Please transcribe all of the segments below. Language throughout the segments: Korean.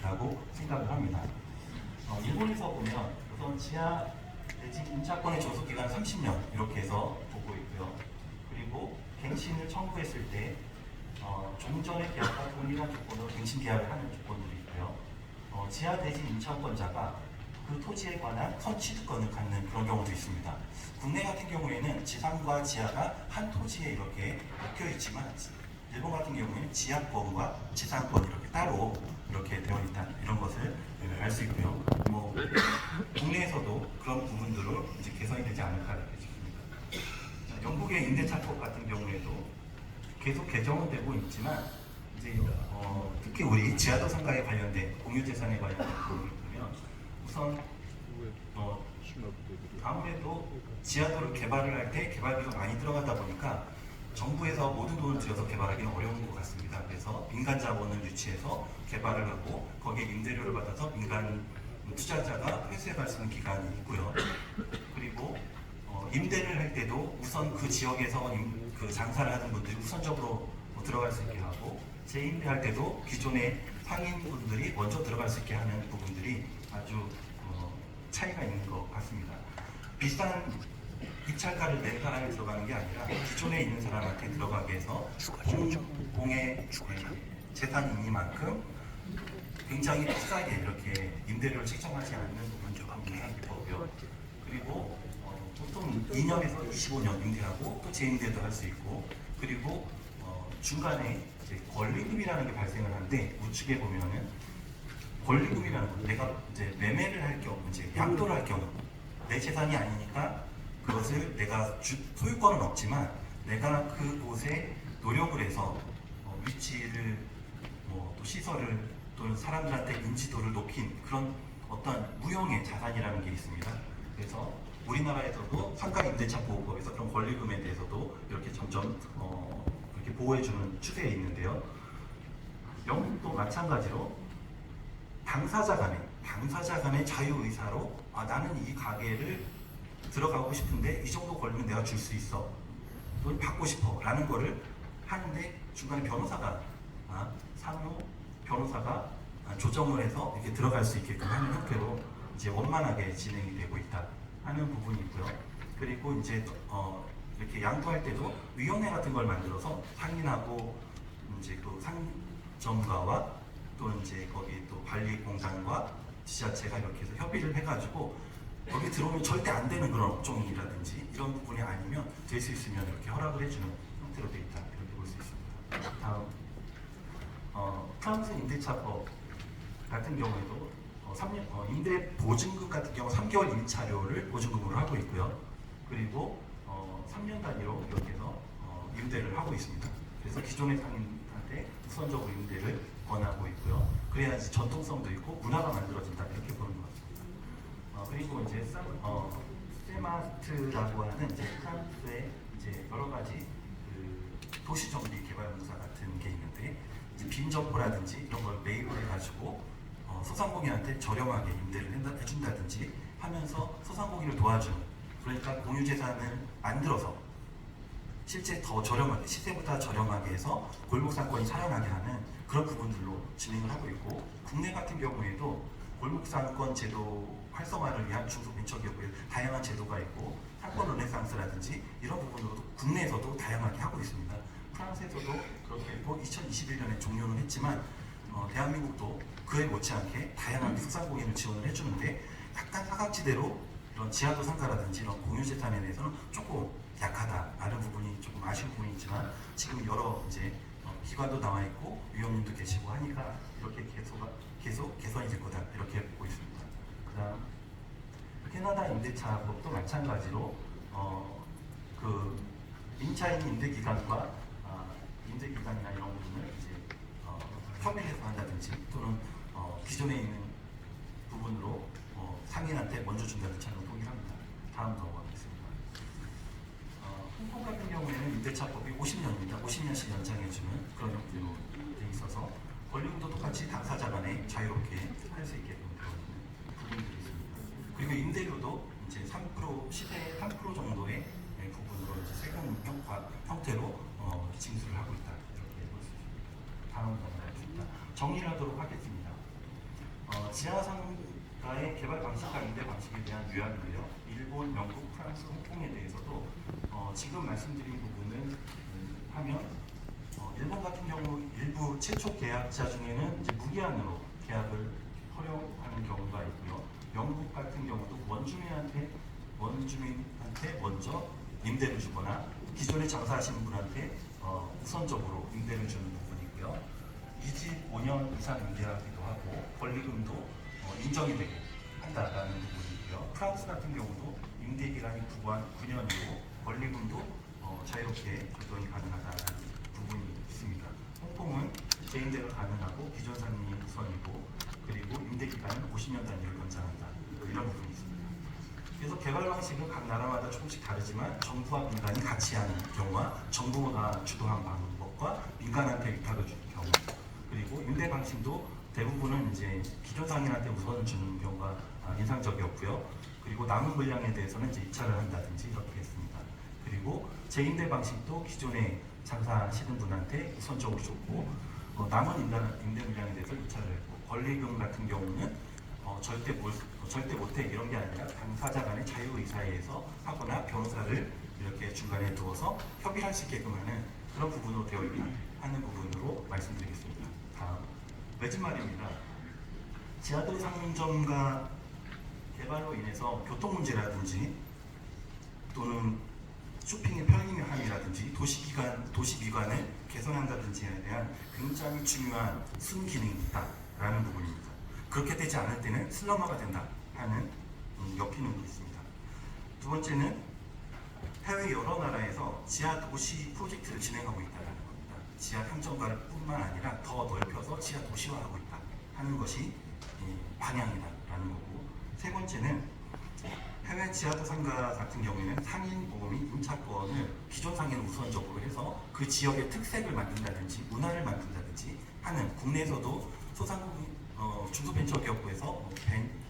있다고 생각을 합니다. 일본에서 보면 우선 지하 대지 임차권의 존속기간 30년 이렇게 해서 보고 있고요. 그리고 갱신을 청구했을 때 종전의 계약과 동일한 조건으로 갱신 계약을 하는 조건들이 있고요. 지하 대지 임차권자가 그 토지에 관한 선취득권을 갖는 그런 경우도 있습니다. 국내 같은 경우에는 지상과 지하가 한 토지에 이렇게 묶여 있지만 일본 같은 경우에는 지하권과 지상권 이렇게 따로 이렇게 되어 있다 이런 것을 알 수 있고요. 뭐 국내에서도 그런 부분들로 이제 개선이 되지 않을까 이렇게 싶습니다. 영국의 임대차법 같은 경우에도 계속 개정은 되고 있지만 이제 특히 우리 지하도 상가에 관련된 공유재산에 관련된 부분을 보면 우선 아무래도 지하도를 개발을 할 때 개발비가 많이 들어가다 보니까 정부에서 모든 돈을 들여서 개발하기는 어려운 것 같습니다. 그래서 민간 자본을 유치해서 개발을 하고 거기에 임대료를 받아서 민간 투자자가 회수해 갈 수 있는 기간이 있고요. 그리고 임대를 할 때도 우선 그 지역에서 그 장사를 하는 분들이 우선적으로 들어갈 수 있게 하고 재임대할 때도 기존의 상인분들이 먼저 들어갈 수 있게 하는 부분들이 아주 차이가 있는 것 같습니다. 비싼 입찰가를 낸 사람이 들어가는 게 아니라 기존에 있는 사람한테 들어가게 해서 공의 재산이니만큼 굉장히 비싸게 이렇게 임대료를 책정하지 않는 부분도 있는 거고요. 그리고 보통 2년에서 25년 임대하고 또 재임대도 할 수 있고 그리고 중간에 이제 권리금이라는 게 발생을 하는데 우측에 보면은 권리금이라는 건 내가 이제 매매를 할 경우 이제 양도를 할 경우 내 재산이 아니니까 그것을 내가 소유권은 없지만 내가 그곳에 노력을 해서 위치를 또 시설을 또는 사람들한테 인지도를 높인 그런 어떤 무형의 자산이라는 게 있습니다. 그래서 우리나라에서도 상가 임대차 보호법에서 그런 권리금에 대해서도 이렇게 점점 이렇게 보호해주는 추세에 있는데요. 영국도 마찬가지로 당사자 간의 자유의사로 나는 이 가게를 들어가고 싶은데 이 정도 걸리면 내가 줄 수 있어 또는 받고 싶어 라는 거를 하는데 중간에 상호 변호사가 조정을 해서 이렇게 들어갈 수 있게끔 하는 형태로 이제 원만하게 진행이 되고 있다 하는 부분이 있고요. 그리고 이제 이렇게 양도할 때도 위원회 같은 걸 만들어서 상인하고 이제 또 상점가와 또 이제 거기 또 관리공단과 지자체가 이렇게 해서 협의를 해가지고 여기 들어오면 절대 안 되는 그런 업종이라든지 이런 부분이 아니면 될 수 있으면 이렇게 허락을 해주는 형태로 되어 있다 이렇게 볼 수 있습니다. 다음 프랑스 임대차법 같은 경우에도 3년 임대 보증금 같은 경우 3개월 임차료를 보증금으로 하고 있고요. 그리고 3년 단위로 이렇게 해서 임대를 하고 있습니다. 그래서 기존의 상인한테 우선적으로 임대를 권하고 있고요. 그래야지 전통성도 있고 문화가 만들어진다 이렇게 보는 것 같습니다. 그리고 이제 세마트라고 하는 이제 프랑스의 이제 여러 가지 그 도시정비 개발공사 같은 게 있는데 이제 빈점포라든지 이런 걸 매입을 해가지고 소상공인한테 저렴하게 임대를 해준다든지 하면서 소상공인을 도와주는 그러니까 공유재산을 만들어서 실제 더 저렴하게 시세보다 저렴하게 해서 골목상권이 살아나게 하는 그런 부분들로 진행을 하고 있고 국내 같은 경우에도 골목상권 제도 활성화를 위한 중소벤처기업의 다양한 제도가 있고 상권 르네상스라든지 이런 부분으로도 국내에서도 다양하게 하고 있습니다. 프랑스에서도 그렇게 했고 2021년에 종료는 했지만 대한민국도 그에 못지않게 다양하게 소상공인을 지원을 해주는데 약간 사각지대로 이런 지하도 상가라든지 이런 공유재산에 대해서는 조금 약하다라는 부분이 조금 아쉬운 부분이 있지만 지금 여러 이제 기관도 나와 있고 위원님도 계시고 하니까 이렇게 계속 개선이 될 거다 이렇게 보고 있습니다. 그다음 캐나다 임대차법도 마찬가지로 그 임차인 임대기간과 임대기간이나 이런 부분을 이제 협의해서 한다든지 또는 기존에 있는 부분으로 상인한테 먼저 준다든지 하는 동일합니다. 다음 넘어가겠습니다. 홍콩 같은 경우에는 임대차법이 50년입니다. 50년씩 연장해주는 그런 형태로 되어 있어서 권리금도 똑같이 당사자 간에 자유롭게 할 수 있게끔 되어 있는 부분들이 있습니다. 그리고 임대료도 이제 3% 시세의 3% 정도의 부분으로 이제 세금 형태로 징수를 하고 있다 이렇게 볼 수 있습니다. 다음 넘어가겠습니다. 정리를 하도록 하겠습니다. 지하상가의 개발 방식과 임대 방식에 대한 요약인데요. 일본, 영국, 프랑스, 홍콩에 대해서도 지금 말씀드린 부분은 하면 일본 같은 경우 일부 최초 계약자 중에는 이제 무기한으로 계약을 허용하는 경우가 있고요. 영국 같은 경우도 원주민한테 먼저 임대를 주거나 기존에 장사하시는 분한테 우선적으로 임대를 주는 부분이고요. 이 집 5년 이상 임대하기도 하고 권리금도 인정이 되게 한다라는 부분이고요. 프랑스 같은 경우도 임대 기간이 9년이고 권리금도 자유롭게 조정이 가능하다는 부분이 있습니다. 홍콩은 재임대가 가능하고 기존 상인이 우선이고 그리고 임대 기간은 50년 단위로 연장한다. 이런 부분이 있습니다. 그래서 개발 방식은 각 나라마다 조금씩 다르지만 정부와 민간이 같이 하는 경우와 정부가 주도한 방법과 민간한테 위탁을 주는 경우 그리고 임대 방식도 대부분은 이제 기존 상인한테 우선을 주는 경우가 인상적이었고요. 그리고 남은 물량에 대해서는 이제 입찰을 한다든지 이렇게 했습니다. 그리고 재임대 방식도 기존에 장사하시는 분한테 우선적으로 줬고 남은 임대 물량에 대해서 입찰을 했고 권리금 같은 경우는 절대 못해 이런 게 아니라 당사자 간의 자유의사에 의해서 하거나 변호사를 이렇게 중간에 두어서 협의할 수 있게끔 하는 그런 부분으로 되어 하는 부분으로 말씀드리겠습니다. 다음 매진 말입니다. 지하도로 상점과 개발로 인해서 교통 문제라든지 또는 쇼핑의 편리함이라든지 도시 미관을 개선한다든지에 대한 굉장히 중요한 순기능이 있다라는 부분입니다. 그렇게 되지 않을 때는 슬럼화가 된다 하는 역기능도 있습니다. 두 번째는 해외 여러 나라에서 지하 도시 프로젝트를 진행하고 있다는 겁니다. 지하 상점가뿐만 아니라 더 넓혀서 지하 도시화하고 있다 하는 것이 방향이다라는 거고 세 번째는 해외 지하도 상가 같은 경우에는 상인 보험인 임차권을 기존 상인을 우선적으로 해서 그 지역의 특색을 만든다든지 문화를 만든다든지 하는 국내에서도 중소벤처기업부에서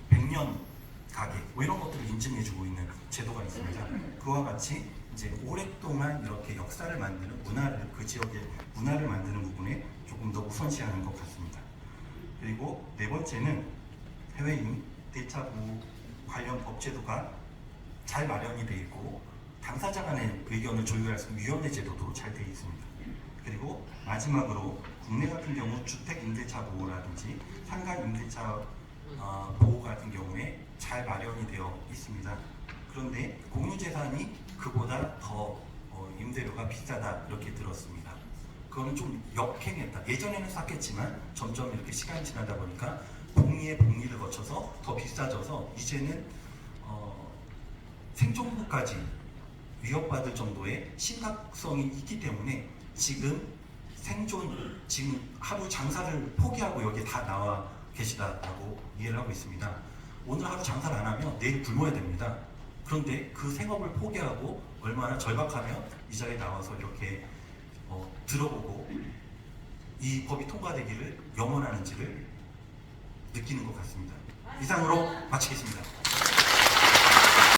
100년 가게 이런 것들을 인증해주고 있는 제도가 있습니다. 그와 같이 이제 오랫동안 이렇게 역사를 만드는 그 지역의 문화를 만드는 부분에 조금 더 우선시하는 것 같습니다. 그리고 네 번째는 해외 임대차 보호 관련 법제도가 잘 마련이 되어 있고 당사자 간의 의견을 조율할 수 있는 위원회 제도도 잘 되어 있습니다. 그리고 마지막으로 국내 같은 경우 주택 임대차 보호라든지 상가 임대차 보호 같은 경우에 잘 마련이 되어 있습니다. 그런데 공유재산이 그보다 더 임대료가 비싸다 이렇게 들었습니다. 그거는 좀 역행했다. 예전에는 쌌겠지만 점점 이렇게 시간이 지나다 보니까 복리의 복리를 거쳐서 더 비싸져서 이제는 생존부까지 위협받을 정도의 심각성이 있기 때문에 지금 하루 장사를 포기하고 여기에 다 나와 계시다라고 이해를 하고 있습니다. 오늘 하루 장사를 안 하면 내일 굶어야 됩니다. 그런데 그 생업을 포기하고 얼마나 절박하면 이 자리에 나와서 이렇게 들어보고 이 법이 통과되기를 염원하는지를 느끼는 것 같습니다. 이상으로 마치겠습니다.